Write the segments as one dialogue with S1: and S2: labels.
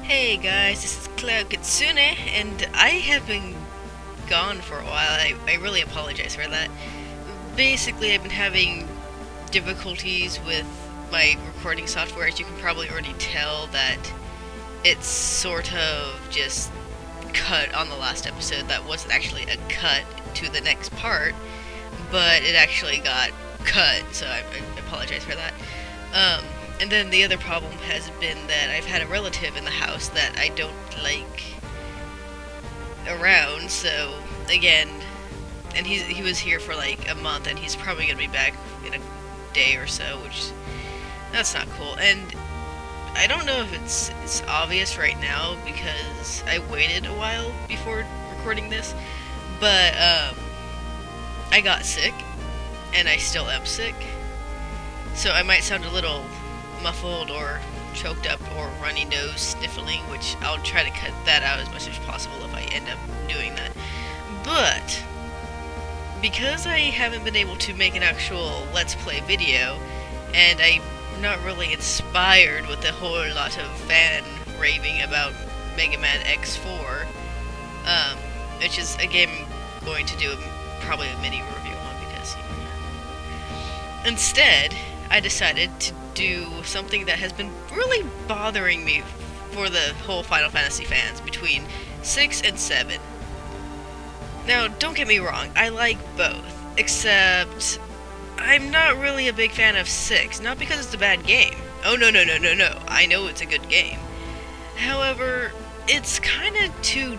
S1: Hey guys, this is Cloud Kitsune, and I have been gone for a while. I really apologize for that. Basically, I've been having difficulties with my recording software. As you can probably already tell, that it's sort of just cut on the last episode. That wasn't actually a cut to the next part, but it actually got cut, so I apologize for that. Um, and then the other problem has been that I've had a relative in the house that I don't like around, so again, and he was here for like a month, and he's probably gonna be back in a day or so, which that's not cool. And I don't know if it's obvious right now because I waited a while before recording this, but I got sick, and I still am sick, so I might sound a little muffled or choked up or runny nose sniffling, which I'll try to cut that out as much as possible if I end up doing that. But because I haven't been able to make an actual Let's Play video, and I'm not really inspired with a whole lot of fan raving about Mega Man X4, which is a game I'm going to do probably a mini review on because, instead, I decided to do something that has been really bothering me for the whole Final Fantasy fans between 6 and 7. Now, don't get me wrong, I like both, except I'm not really a big fan of 6, not because it's a bad game. Oh, no, I know it's a good game. However, it's kind of too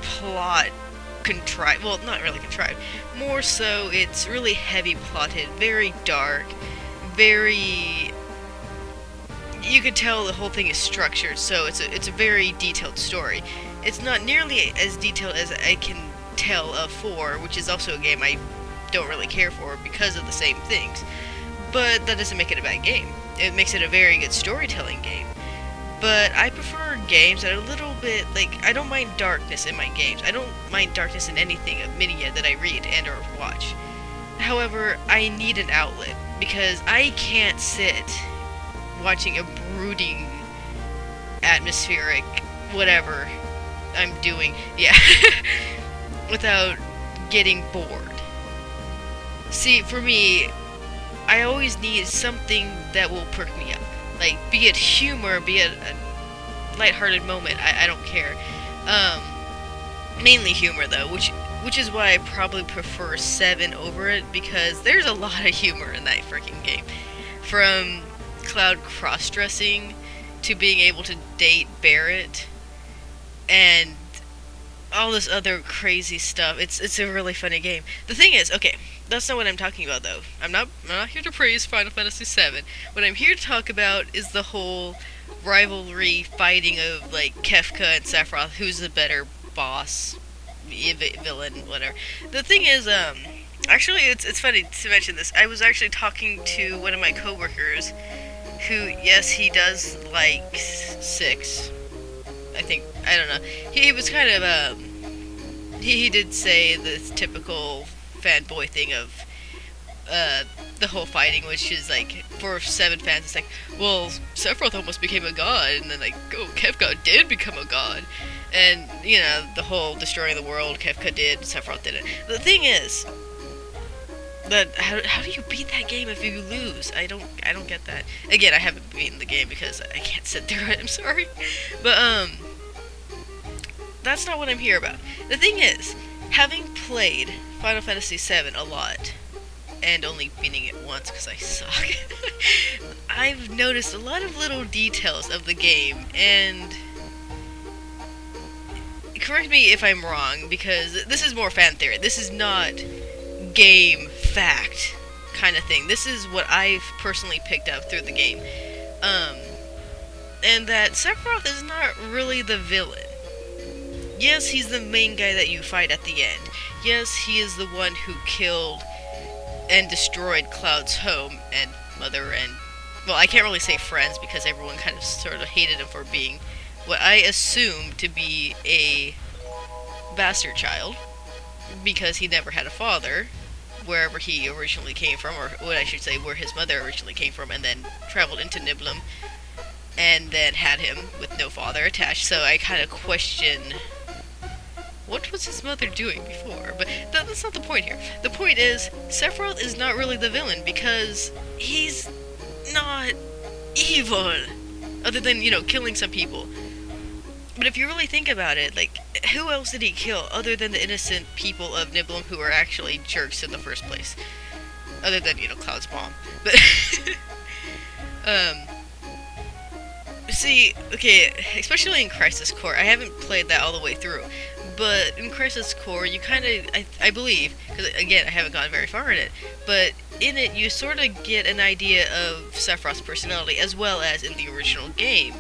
S1: plot contrived. Well, not really contrived. More so, it's really heavy plotted, very dark, very... You could tell the whole thing is structured, so it's a very detailed story. It's not nearly as detailed as I can tell of 4, which is also a game I don't really care for because of the same things. But that doesn't make it a bad game. It makes it a very good storytelling game. But I prefer games that are a little bit, like, I don't mind darkness in my games. I don't mind darkness in anything of media that I read and or watch. However, I need an outlet, because I can't sit watching a brooding, atmospheric, whatever I'm doing, without getting bored. See, for me, I always need something that will perk me up. Like, be it humor, be it a lighthearted moment, I don't care. Mainly humor, though, which is why I probably prefer 7 over it, because there's a lot of humor in that freaking game. From Cloud cross-dressing to being able to date Barrett and all this other crazy stuff. It's a really funny game. The thing is, okay, that's not what I'm talking about, though. I'm not here to praise Final Fantasy VII. What I'm here to talk about is the whole rivalry fighting of, like, Kefka and Sephiroth, who's the better boss, villain, whatever. The thing is, actually, it's funny to mention this. I was actually talking to one of my coworkers, who, yes, he does like 6. I think, I don't know. He was kind of, he did say the typical fanboy thing of, the whole fighting, which is like, for 7 fans, it's like, well, Sephiroth almost became a god, and then like, oh, Kefka did become a god. And, you know, the whole destroying the world, Kefka did, Sephiroth didn't. The thing is, that how do you beat that game if you lose? I don't get that. Again, I haven't beaten the game because I can't sit through it, I'm sorry. But, that's not what I'm here about. The thing is, having played Final Fantasy VII a lot, and only beating it once because I suck, I've noticed a lot of little details of the game, and correct me if I'm wrong, because this is more fan theory. This is not game fact kind of thing. This is what I've personally picked up through the game. And that Sephiroth is not really the villain. Yes, he's the main guy that you fight at the end. Yes, he is the one who killed and destroyed Cloud's home and mother and... Well, I can't really say friends because everyone kind of sort of hated him for being what I assume to be a bastard child, because he never had a father, wherever he originally came from, or what I should say, where his mother originally came from, and then traveled into Nibelheim and then had him with no father attached. So I kind of question what was his mother doing before. But that's not the point here. The point is, Sephiroth is not really the villain because he's not evil, other than, you know, killing some people. But if you really think about it, like, who else did he kill other than the innocent people of Nibelheim who were actually jerks in the first place? Other than, you know, Cloud's mom. But, see, okay, especially in Crisis Core, I haven't played that all the way through, but in Crisis Core, you kind of, I believe, because, again, I haven't gone very far in it, but in it, you sort of get an idea of Sephiroth's personality, as well as in the original game.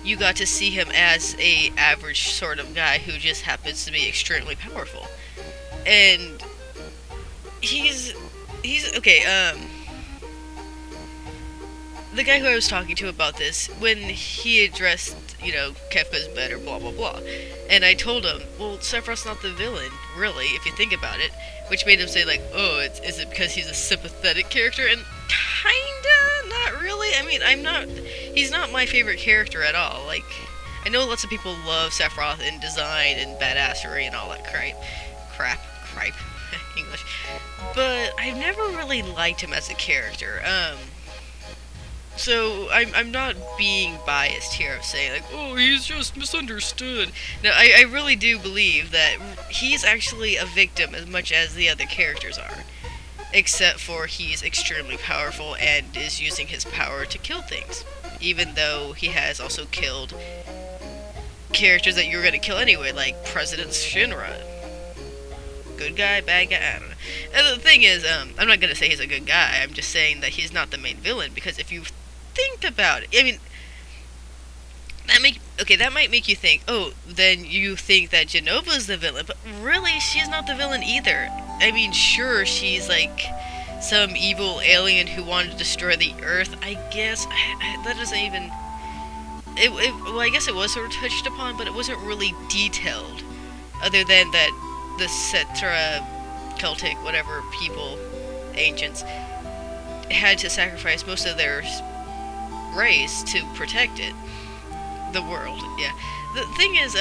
S1: You got to see him as a average sort of guy who just happens to be extremely powerful. And he's okay, the guy who I was talking to about this, when he addressed, you know, Kefka's better, blah blah blah, and I told him, well, Sephiroth's not the villain, really, if you think about it, which made him say, like, oh, is it because he's a sympathetic character? And kinda, not really. I mean, he's not my favorite character at all. Like, I know lots of people love Sephiroth in design and badassery and all that crap, English, but I've never really liked him as a character. So I'm not being biased here of saying, like, oh, he's just misunderstood. No, I really do believe that he's actually a victim as much as the other characters are. Except for he's extremely powerful and is using his power to kill things. Even though he has also killed characters that you were going to kill anyway, like President Shinra. Good guy, bad guy, I don't know. And the thing is, I'm not going to say he's a good guy, I'm just saying that he's not the main villain, because if you think about it, I mean, that might make you think, oh, then you think that Jenova's the villain, but really, she's not the villain either. I mean, sure, she's like some evil alien who wanted to destroy the Earth, I guess. That doesn't even... well, I guess it was sort of touched upon, but it wasn't really detailed. Other than that the Cetra, Celtic, whatever people, ancients, had to sacrifice most of their race to protect it. The world, yeah. The thing is,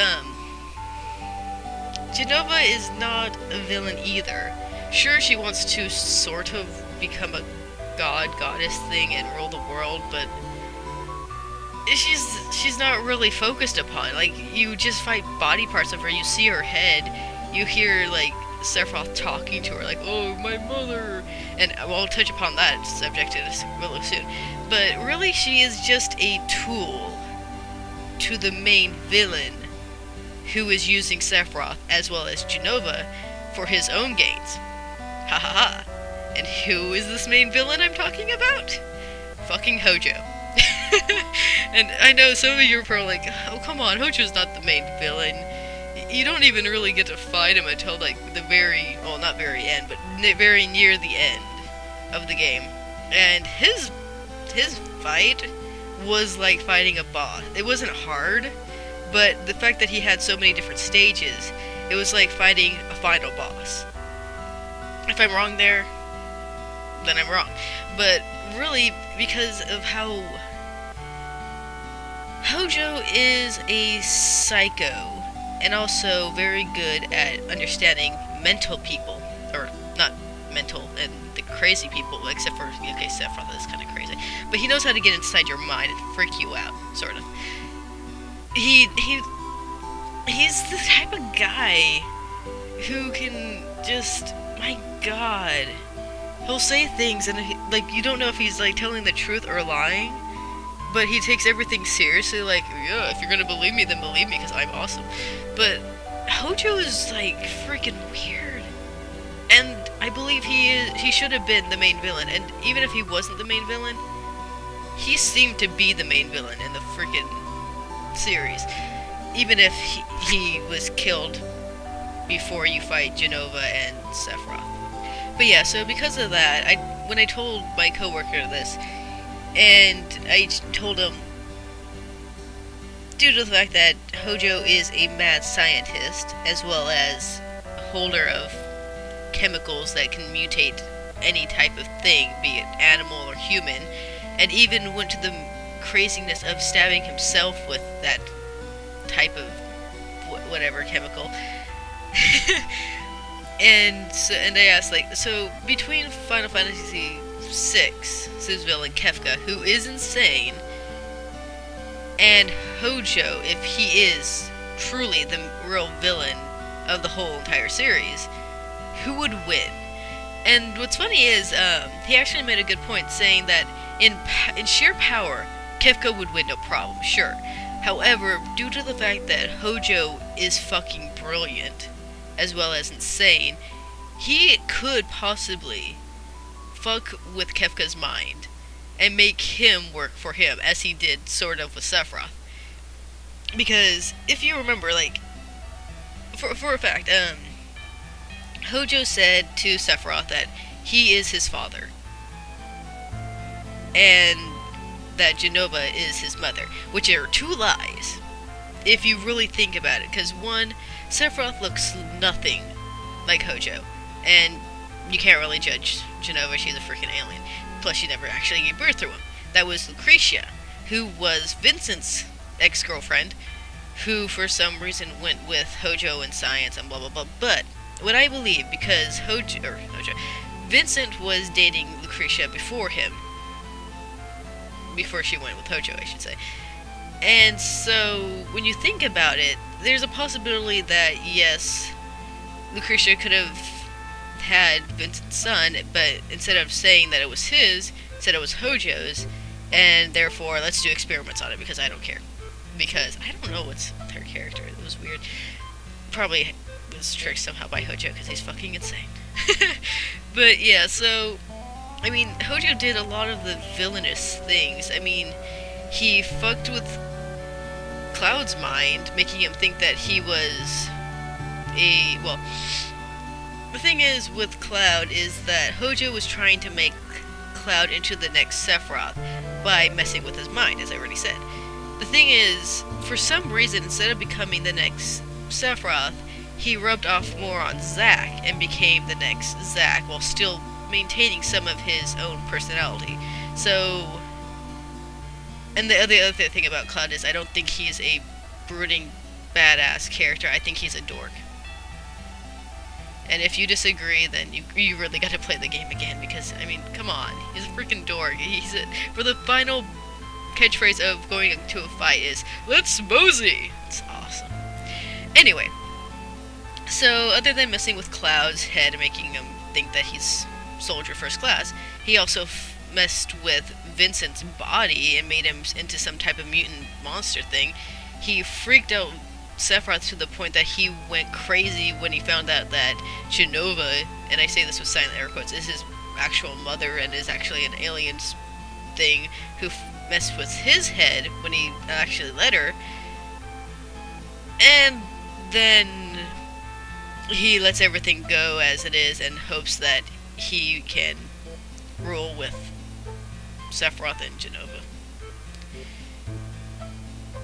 S1: Jenova is not a villain either. Sure, she wants to sort of become a goddess thing and rule the world, but she's not really focused upon. Like, you just fight body parts of her, you see her head, you hear, like, Sephiroth talking to her, like, oh, my mother, and we'll touch upon that subject really soon. But really, she is just a tool to the main villain, who is using Sephiroth as well as Jenova for his own gains. Ha ha ha. And who is this main villain I'm talking about? Fucking Hojo. And I know some of you are probably like, oh come on, Hojo's not the main villain. You don't even really get to fight him until like the very, well not very end, but very near the end of the game. And his fight was like fighting a boss. It wasn't hard, but the fact that he had so many different stages, it was like fighting a final boss. If I'm wrong there, then I'm wrong. But really, because of how Hojo is a psycho, and also very good at understanding mental people, or not mental and the crazy people, except for, okay, Sephiroth is kind of crazy, but he knows how to get inside your mind and freak you out, sort of. He's the type of guy who can just, my god, he'll say things and like you don't know if he's like telling the truth or lying, but he takes everything seriously, like, yeah, if you're gonna believe me, then believe me, because I'm awesome. But Hojo is like freaking weird, and I believe he should have been the main villain, and even if he wasn't the main villain, he seemed to be the main villain in the freaking series, even if he was killed before you fight Jenova and Sephiroth. But yeah, so because of that, when I told my coworker this, and I told him, due to the fact that Hojo is a mad scientist, as well as a holder of chemicals that can mutate any type of thing, be it animal or human, and even went to the craziness of stabbing himself with that type of whatever chemical. And they asked, like, so between Final Fantasy VI, Civ's villain Kefka, who is insane, and Hojo, if he is truly the real villain of the whole entire series, who would win? And what's funny is, he actually made a good point, saying that in sheer power, Kefka would win no problem, sure. However, due to the fact that Hojo is fucking brilliant, as well as insane, he could possibly fuck with Kefka's mind and make him work for him, as he did sort of with Sephiroth. Because if you remember, like, for a fact, Hojo said to Sephiroth that he is his father, and that Jenova is his mother, which are two lies, if you really think about it. Because one, Sephiroth looks nothing like Hojo, and you can't really judge Jenova, she's a freaking alien. Plus, she never actually gave birth to him. That was Lucretia, who was Vincent's ex-girlfriend, who for some reason went with Hojo in science and blah blah blah. But what I believe, because Vincent was dating Lucretia before him, before she went with Hojo, I should say. And so, when you think about it, there's a possibility that, yes, Lucretia could have had Vincent's son, but instead of saying that it was his, said it was Hojo's, and therefore, let's do experiments on it, because I don't care. Because, I don't know what's with her character, it was weird. Probably was tricked somehow by Hojo, because he's fucking insane. But, yeah, so, I mean, Hojo did a lot of the villainous things. I mean, he fucked with Cloud's mind, making him think that he was well, the thing is with Cloud is that Hojo was trying to make Cloud into the next Sephiroth by messing with his mind, as I already said. The thing is, for some reason, instead of becoming the next Sephiroth, he rubbed off more on Zack and became the next Zack, while still maintaining some of his own personality. So, and the other thing about Cloud is I don't think he's a brooding, badass character. I think he's a dork. And if you disagree, then you really gotta play the game again, because, I mean, come on. He's a freaking dork. For the final catchphrase of going into a fight is, "Let's mosey!" It's awesome. Anyway, so other than messing with Cloud's head and making him think that he's soldier first class, he also messed with Vincent's body and made him into some type of mutant monster thing. He freaked out Sephiroth to the point that he went crazy when he found out that Jenova, and I say this with silent air quotes, is his actual mother and is actually an alien thing who messed with his head when he actually let her. And then he lets everything go as it is and hopes that he can rule with Sephiroth and Jenova.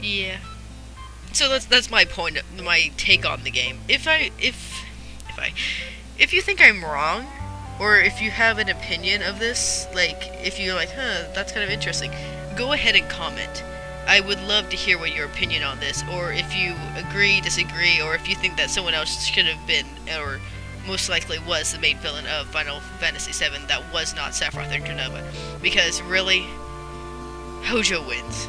S1: Yeah. So that's my point, my take on the game. If you think I'm wrong, or if you have an opinion of this, like, if you're like, that's kind of interesting, go ahead and comment. I would love to hear what your opinion on this, or if you agree, disagree, or if you think that someone else should have been, or most likely was the main villain of Final Fantasy VII that was not Sephiroth or Jenova. Because really, Hojo wins.